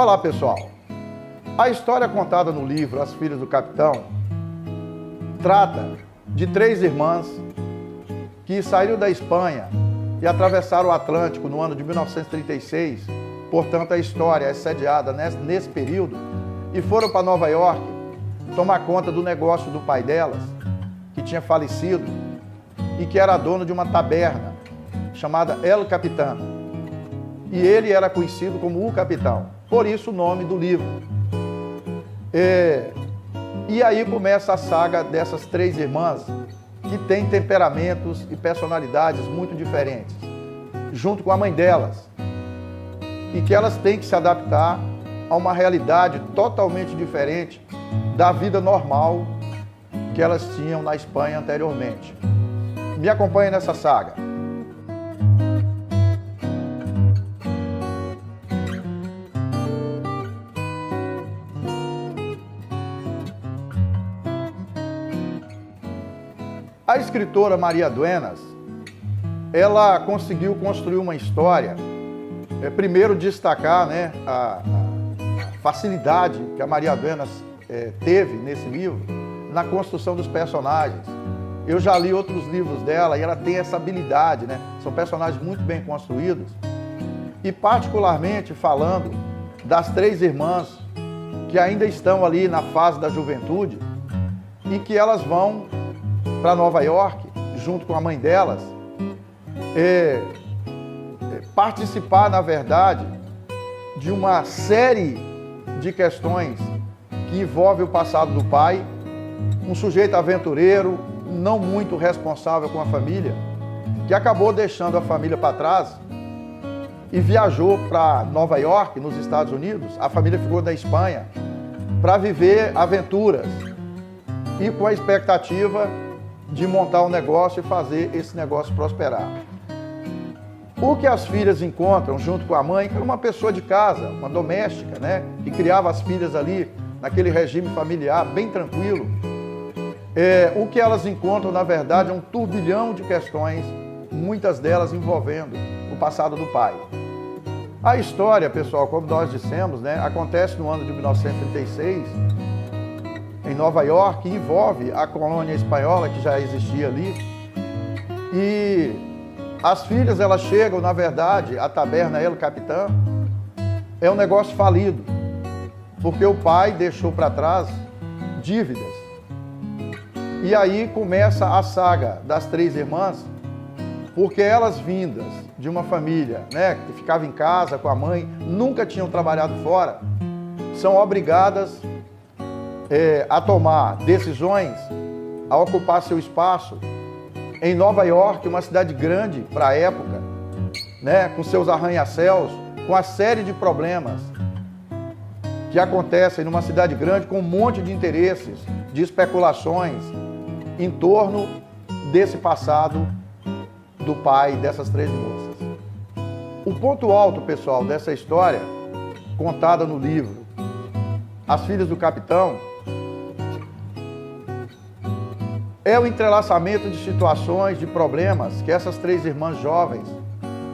Olá, pessoal. A história contada no livro As Filhas do Capitão trata de 3 irmãs que saíram da Espanha e atravessaram o Atlântico no ano de 1936. Portanto, a história é sediada nesse período e foram para Nova York tomar conta do negócio do pai delas, que tinha falecido e que era dono de uma taberna chamada El Capitán. E ele era conhecido como o Capitão, por isso o nome do livro. E aí começa a saga dessas 3 irmãs que têm temperamentos e personalidades muito diferentes, junto com a mãe delas, e que elas têm que se adaptar a uma realidade totalmente diferente da vida normal que elas tinham na Espanha anteriormente. Me acompanhe nessa saga. A escritora Maria Duenas, ela conseguiu construir uma história, primeiro destacar, a facilidade que a Maria Duenas teve nesse livro na construção dos personagens. Eu já li outros livros dela e ela tem essa habilidade, São personagens muito bem construídos. E particularmente falando das 3 irmãs que ainda estão ali na fase da juventude e que elas vão para Nova York, junto com a mãe delas, participar, na verdade, de uma série de questões que envolve o passado do pai, um sujeito aventureiro, não muito responsável com a família, que acabou deixando a família para trás e viajou para Nova York, nos Estados Unidos. A família ficou da Espanha para viver aventuras e com a expectativa de montar um negócio e fazer esse negócio prosperar. O que as filhas encontram junto com a mãe, que era uma pessoa de casa, uma doméstica, que criava as filhas ali naquele regime familiar bem tranquilo, o que elas encontram, na verdade, é um turbilhão de questões, muitas delas envolvendo o passado do pai. A história, pessoal, como nós dissemos, acontece no ano de 1936, em Nova York, e envolve a colônia espanhola que já existia ali. E as filhas, elas chegam, na verdade, à taberna El Capitán, é um negócio falido, porque o pai deixou para trás dívidas. E aí começa a saga das 3 irmãs, porque elas, vindas de uma família que ficava em casa com a mãe, nunca tinham trabalhado fora, são obrigadas a tomar decisões, a ocupar seu espaço em Nova York, uma cidade grande para a época, com seus arranha-céus, com a série de problemas que acontecem numa cidade grande, com um monte de interesses, de especulações em torno desse passado do pai dessas 3 moças. O ponto alto, pessoal, dessa história, contada no livro As Filhas do Capitão, é o entrelaçamento de situações, de problemas que essas 3 irmãs jovens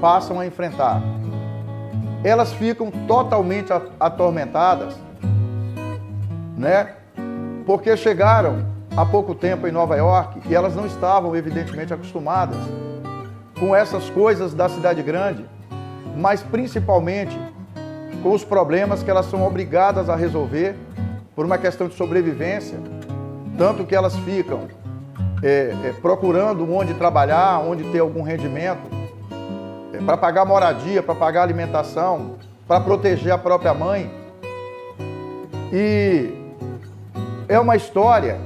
passam a enfrentar. Elas ficam totalmente atormentadas, porque chegaram há pouco tempo em Nova York e elas não estavam, evidentemente, acostumadas com essas coisas da cidade grande, mas principalmente com os problemas que elas são obrigadas a resolver por uma questão de sobrevivência, tanto que elas ficam procurando onde trabalhar, onde ter algum rendimento, para pagar moradia, para pagar alimentação, para proteger a própria mãe. E é uma história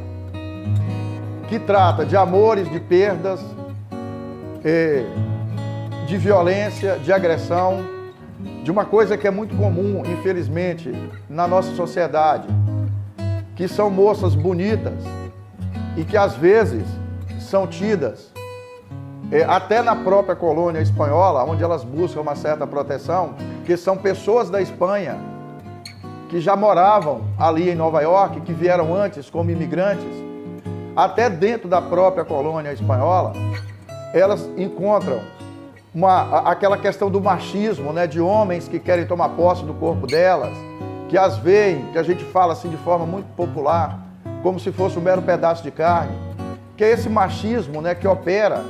que trata de amores, de perdas, de violência, de agressão, de uma coisa que é muito comum, infelizmente, na nossa sociedade, que são moças bonitas e que às vezes são tidas, até na própria colônia espanhola, onde elas buscam uma certa proteção, que são pessoas da Espanha que já moravam ali em Nova York, que vieram antes como imigrantes, até dentro da própria colônia espanhola, elas encontram aquela questão do machismo, né, de homens que querem tomar posse do corpo delas, que as veem, que a gente fala assim de forma muito popular, como se fosse um mero pedaço de carne, que é esse machismo, né, que opera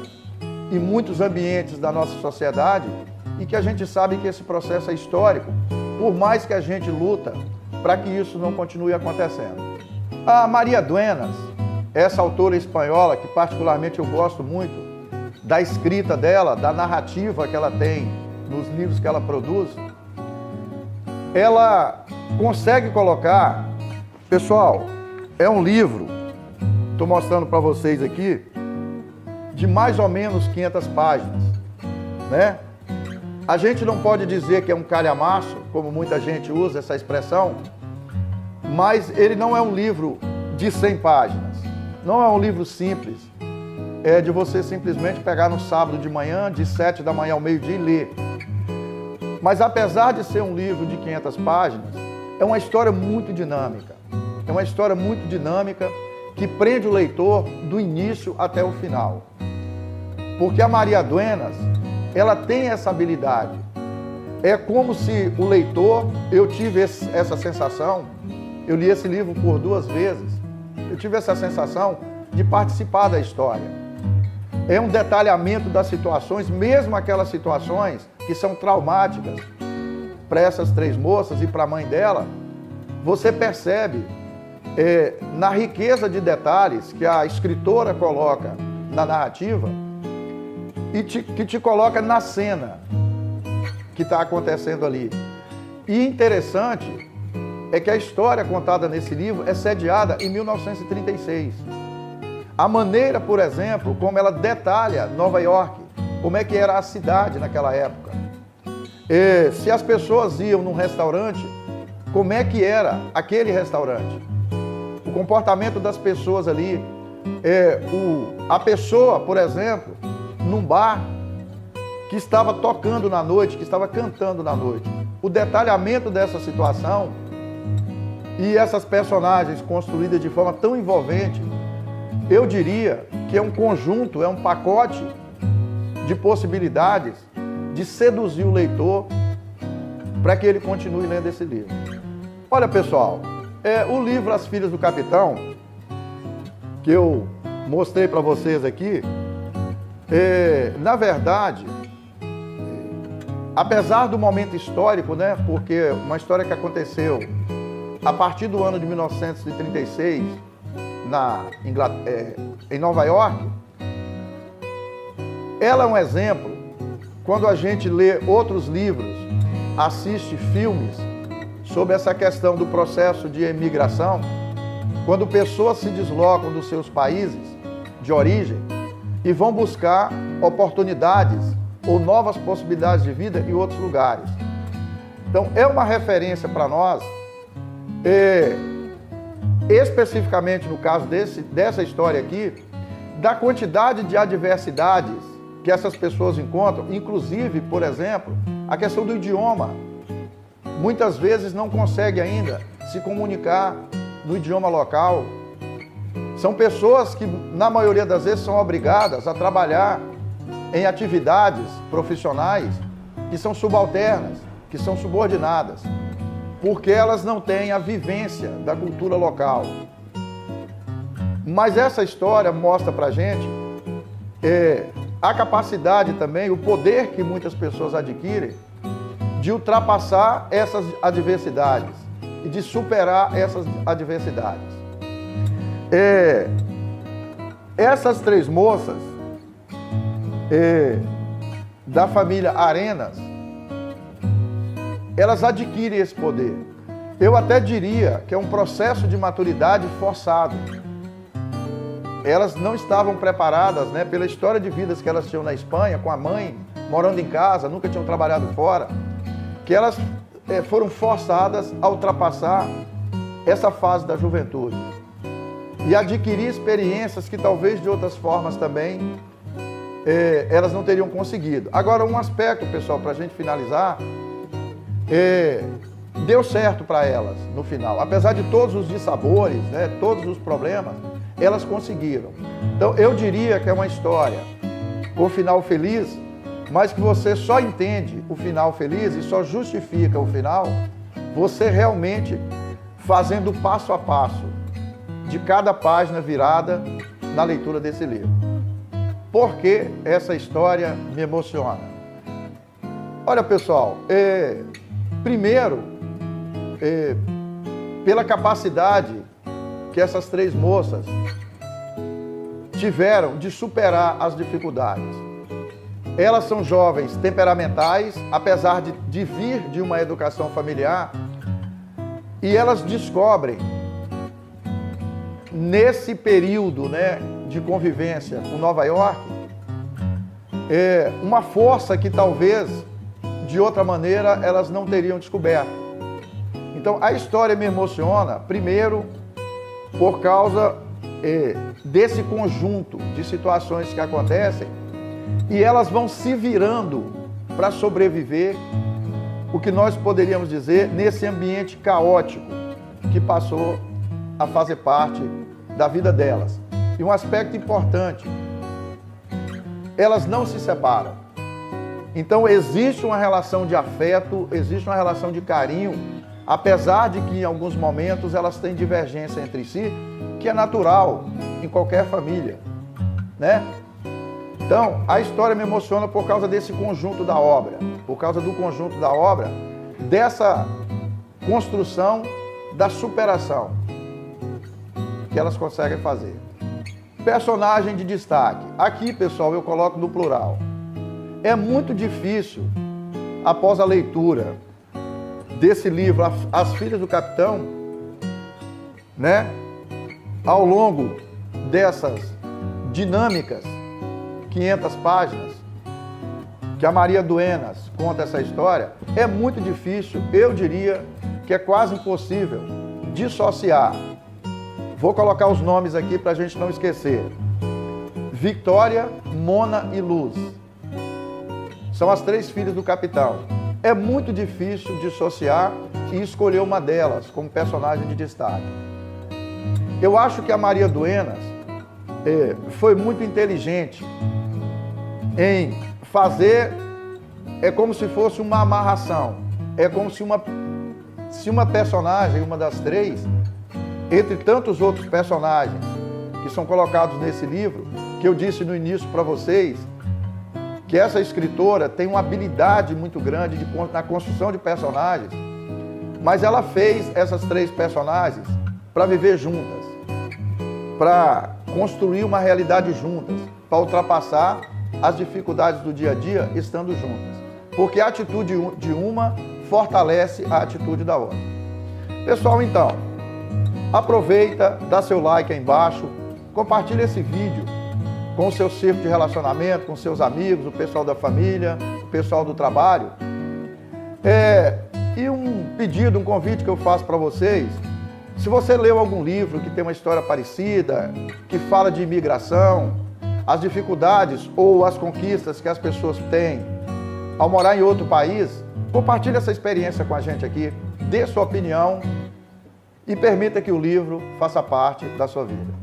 em muitos ambientes da nossa sociedade e que a gente sabe que esse processo é histórico, por mais que a gente luta para que isso não continue acontecendo. A Maria Duenas, essa autora espanhola, que particularmente eu gosto muito da escrita dela, da narrativa que ela tem nos livros que ela produz, ela consegue colocar, pessoal, é um livro, estou mostrando para vocês aqui, de mais ou menos 500 páginas, né? A gente não pode dizer que é um calhamaço, como muita gente usa essa expressão, mas ele não é um livro de 100 páginas, não é um livro simples, é de você simplesmente pegar no sábado de manhã, de 7 da manhã ao meio-dia e ler. Mas apesar de ser um livro de 500 páginas, é uma história muito dinâmica. É uma história muito dinâmica que prende o leitor do início até o final. Porque a Maria Duenas, ela tem essa habilidade. É como se o leitor, eu tive essa sensação, eu li esse livro por 2 vezes, eu tive essa sensação de participar da história. É um detalhamento das situações, mesmo aquelas situações que são traumáticas para essas 3 moças e para a mãe dela, você percebe na riqueza de detalhes que a escritora coloca na narrativa e que te coloca na cena que está acontecendo ali. E interessante é que a história contada nesse livro é sediada em 1936. A maneira, por exemplo, como ela detalha Nova York, como é que era a cidade naquela época. Se as pessoas iam num restaurante, como é que era aquele restaurante. O comportamento das pessoas ali. A pessoa, por exemplo, num bar, que estava tocando na noite, que estava cantando na noite. O detalhamento dessa situação e essas personagens construídas de forma tão envolvente, eu diria que é um conjunto, é um pacote de possibilidades de seduzir o leitor para que ele continue lendo esse livro. Olha, pessoal, o livro As Filhas do Capitão, que eu mostrei para vocês aqui, na verdade, apesar do momento histórico, né, porque uma história que aconteceu a partir do ano de 1936, em Nova York, ela é um exemplo. Quando a gente lê outros livros, assiste filmes sobre essa questão do processo de imigração, quando pessoas se deslocam dos seus países de origem e vão buscar oportunidades ou novas possibilidades de vida em outros lugares. Então, é uma referência para nós, especificamente no caso dessa história aqui, da quantidade de adversidades que essas pessoas encontram, inclusive, por exemplo, a questão do idioma. Muitas vezes não consegue ainda se comunicar no idioma local. São pessoas que, na maioria das vezes, são obrigadas a trabalhar em atividades profissionais que são subalternas, que são subordinadas, porque elas não têm a vivência da cultura local. Mas essa história mostra pra gente a capacidade também, o poder que muitas pessoas adquirem de ultrapassar essas adversidades e de superar essas adversidades. Essas 3 moças da família Arenas, elas adquirem esse poder. Eu até diria que é um processo de maturidade forçado. Elas não estavam preparadas, né, pela história de vidas que elas tinham na Espanha, com a mãe, morando em casa, nunca tinham trabalhado fora, que elas foram forçadas a ultrapassar essa fase da juventude e adquirir experiências que talvez de outras formas também elas não teriam conseguido. Agora, um aspecto, pessoal, para a gente finalizar, deu certo para elas no final. Apesar de todos os dissabores, né, todos os problemas, elas conseguiram. Então, eu diria que é uma história com final feliz, mas que você só entende o final feliz e só justifica o final você realmente fazendo passo a passo de cada página virada na leitura desse livro. Por que essa história me emociona? Olha, pessoal, primeiro, pela capacidade que essas três moças tiveram de superar as dificuldades. Elas são jovens temperamentais, apesar de vir de uma educação familiar, e elas descobrem, nesse período, né, de convivência com Nova York, uma força que talvez, de outra maneira, elas não teriam descoberto. Então, a história me emociona, primeiro, por causa desse conjunto de situações que acontecem, e elas vão se virando para sobreviver, o que nós poderíamos dizer, nesse ambiente caótico que passou a fazer parte da vida delas. E um aspecto importante, elas não se separam. Então existe uma relação de afeto, existe uma relação de carinho, apesar de que em alguns momentos elas têm divergência entre si, que é natural em qualquer família, né? Então, a história me emociona por causa desse conjunto da obra, por causa do conjunto da obra, dessa construção da superação que elas conseguem fazer. Personagem de destaque. Aqui, pessoal, eu coloco no plural. É muito difícil, após a leitura desse livro, As Filhas do Capitão, né? Ao longo dessas dinâmicas, 500 páginas, que a Maria Duenas conta essa história, é muito difícil, eu diria que é quase impossível dissociar. Vou colocar os nomes aqui para a gente não esquecer. Victória, Mona e Luz. São as três filhas do capitão. É muito difícil dissociar e escolher uma delas como personagem de destaque. Eu acho que a Maria Duenas foi muito inteligente em fazer, é como se fosse uma amarração. É como se uma personagem, uma das três, entre tantos outros personagens que são colocados nesse livro, que eu disse no início para vocês, que essa escritora tem uma habilidade muito grande na construção de personagens, mas ela fez essas três personagens para viver juntas, para construir uma realidade juntas, para ultrapassar as dificuldades do dia a dia estando juntas. Porque a atitude de uma fortalece a atitude da outra. Pessoal, então, aproveita, dá seu like aí embaixo, compartilha esse vídeo com o seu círculo de relacionamento, com seus amigos, o pessoal da família, o pessoal do trabalho. E um pedido, um convite que eu faço para vocês, se você leu algum livro que tem uma história parecida, que fala de imigração, as dificuldades ou as conquistas que as pessoas têm ao morar em outro país, compartilhe essa experiência com a gente aqui, dê sua opinião e permita que o livro faça parte da sua vida.